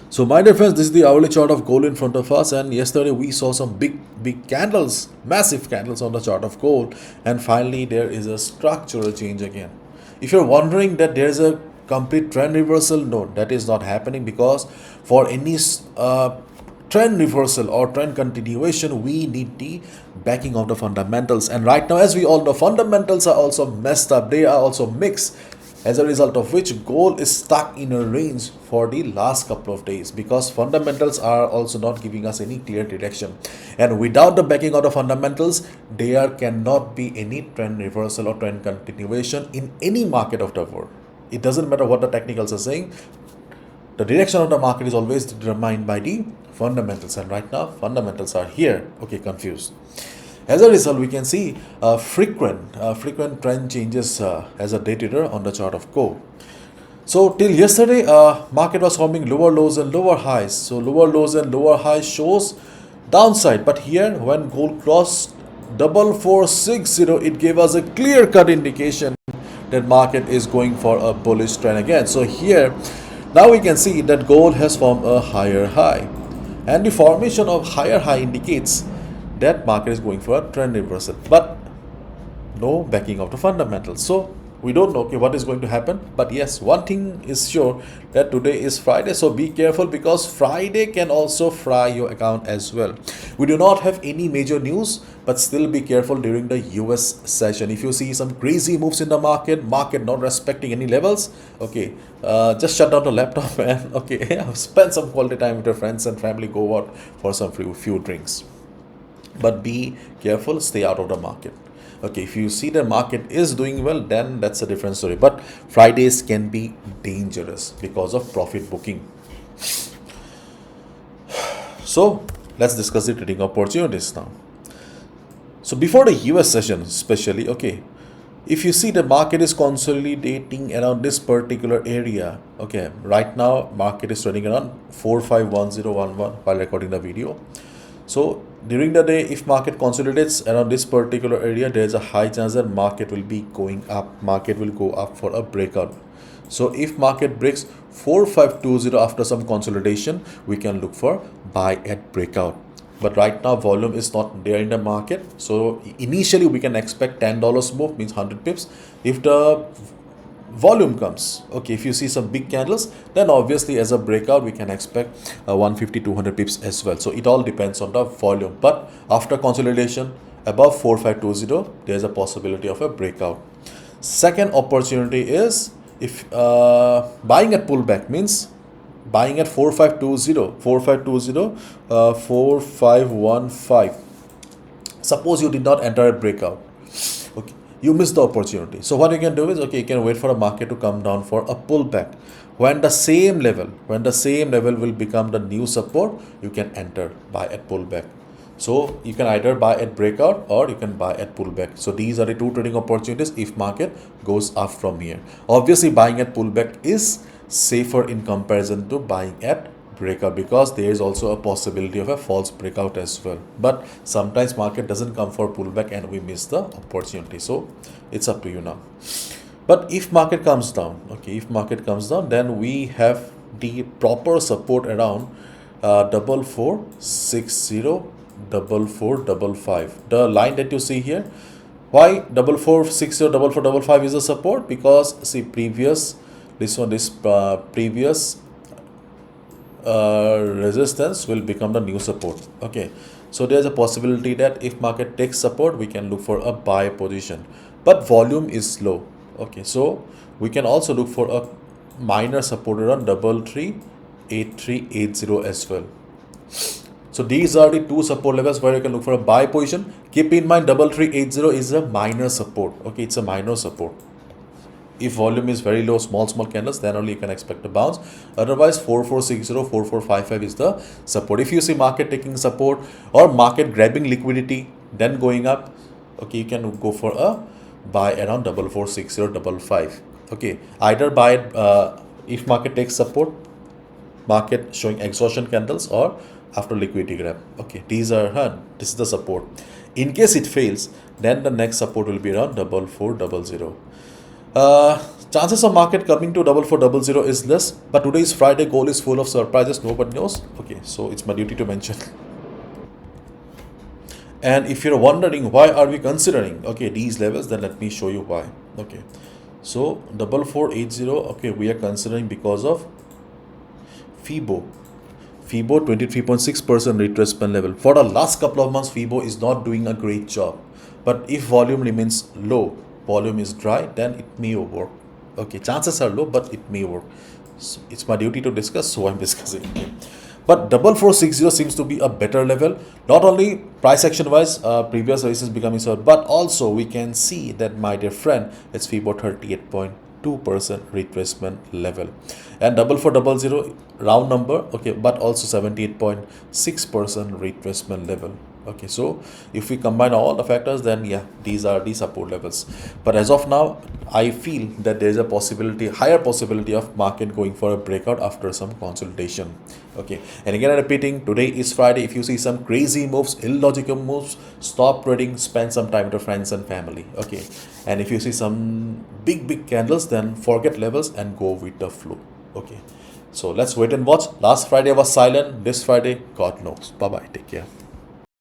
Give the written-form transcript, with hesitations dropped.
So my dear friends, this is the hourly chart of gold in front of us, and yesterday we saw some big candles, massive candles on the chart of gold, and finally there is a structural change again. If you're wondering that there is a complete trend reversal, no, that is not happening, because for any trend reversal or trend continuation, we need the backing of the fundamentals. And right now, as we all know, fundamentals are also messed up, they are also mixed, as a result of which gold is stuck in a range for the last couple of days, because fundamentals are also not giving us any clear direction, and without the backing of the fundamentals, there cannot be any trend reversal or trend continuation in any market of the world. It doesn't matter what the technicals are saying, the direction of the market is always determined by the fundamentals, and right now fundamentals are here, okay, confused. As a result, we can see frequent trend changes as a day trader on the chart of gold. So till yesterday, market was forming lower lows and lower highs. So lower lows and lower highs shows downside. But here, when gold crossed 4460, it gave us a clear-cut indication that market is going for a bullish trend again. So here, now we can see that gold has formed a higher high, and the formation of higher high indicates that market is going for a trend reversal, but no backing of the fundamentals. So we don't know, okay, what is going to happen. But yes, one thing is sure, that today is Friday, so be careful, because Friday can also fry your account as well. We do not have any major news, but still be careful during the US session. If you see some crazy moves in the market not respecting any levels, okay, just shut down the laptop and okay, spend some quality time with your friends and family, go out for some few drinks. But be careful, stay out of the market. Okay, if you see the market is doing well, then that's a different story. But Fridays can be dangerous because of profit booking. So let's discuss the trading opportunities now. So before the US session especially, okay, if you see the market is consolidating around this particular area, okay, right now market is trading around 451011 while recording the video. So during the day, if market consolidates around this particular area, there is a high chance that market will be going up. Market will go up for a breakout. So if market breaks 4520 after some consolidation, we can look for buy at breakout. But right now volume is not there in the market, so initially we can expect $10 move, means 100 pips. If the volume comes, okay, if you see some big candles, then obviously as a breakout we can expect 150 200 pips as well. So it all depends on the volume, but after consolidation above 4520, there's a possibility of a breakout. Second opportunity is if buying at pullback, means buying at 4520 4515. Suppose you did not enter a breakout, okay, you missed the opportunity. So what you can do is, okay, you can wait for a market to come down for a pullback. When the same level will become the new support, you can enter buy at pullback. So you can either buy at breakout or you can buy at pullback. So these are the two trading opportunities if market goes up from here. Obviously buying at pullback is safer in comparison to buying at breakout, because there is also a possibility of a false breakout as well. But sometimes market doesn't come for pullback and we miss the opportunity, so it's up to you now. But if market comes down, okay, if market comes down, then we have the proper support around 4460 4455. The line that you see here, why 4460 4455 is a support? Because see, previous resistance will become the new support. Okay, so there's a possibility that if market takes support, we can look for a buy position, but volume is low. Okay, so we can also look for a minor support around 338380 as well. So these are the two support levels where you can look for a buy position. Keep in mind 3380 is a minor support. Okay, it's a minor support. If volume is very low, small candles, then only you can expect a bounce. Otherwise 4460 4455 is the support. If you see market taking support or market grabbing liquidity then going up, okay, you can go for a buy around 4460 55. Okay, either buy it if market takes support, market showing exhaustion candles, or after liquidity grab. Okay, this is the support. In case it fails, then the next support will be around 4400. Chances of market coming to 4400 is less, but today is Friday, gold is full of surprises, nobody knows. Okay, so it's my duty to mention. And if you're wondering why are we considering these levels, then let me show you why. Okay, so 4480, okay, we are considering because of FIBO 23.6% retracement level. For the last couple of months, FIBO is not doing a great job, but if volume remains low, volume is dry, then it may work. Okay, chances are low, but it may work. So it's my duty to discuss, so I'm discussing. Okay. But 4460 seems to be a better level, not only price action wise, previous resistance becoming so, but also we can see that, my dear friend, it's FIBO 38.2% retracement level, and 4400 round number, okay, but also 78.6% retracement level. Okay, so if we combine all the factors, then yeah, these are the support levels. But as of now, I feel that there is a possibility, higher possibility of market going for a breakout after some consolidation. Okay, and again I'm repeating, today is Friday. If you see some crazy moves, illogical moves, stop trading, spend some time with your friends and family. Okay, and if you see some big candles, then forget levels and go with the flow. Okay, so let's wait and watch. Last Friday was silent, this Friday, God knows. Bye bye, take care.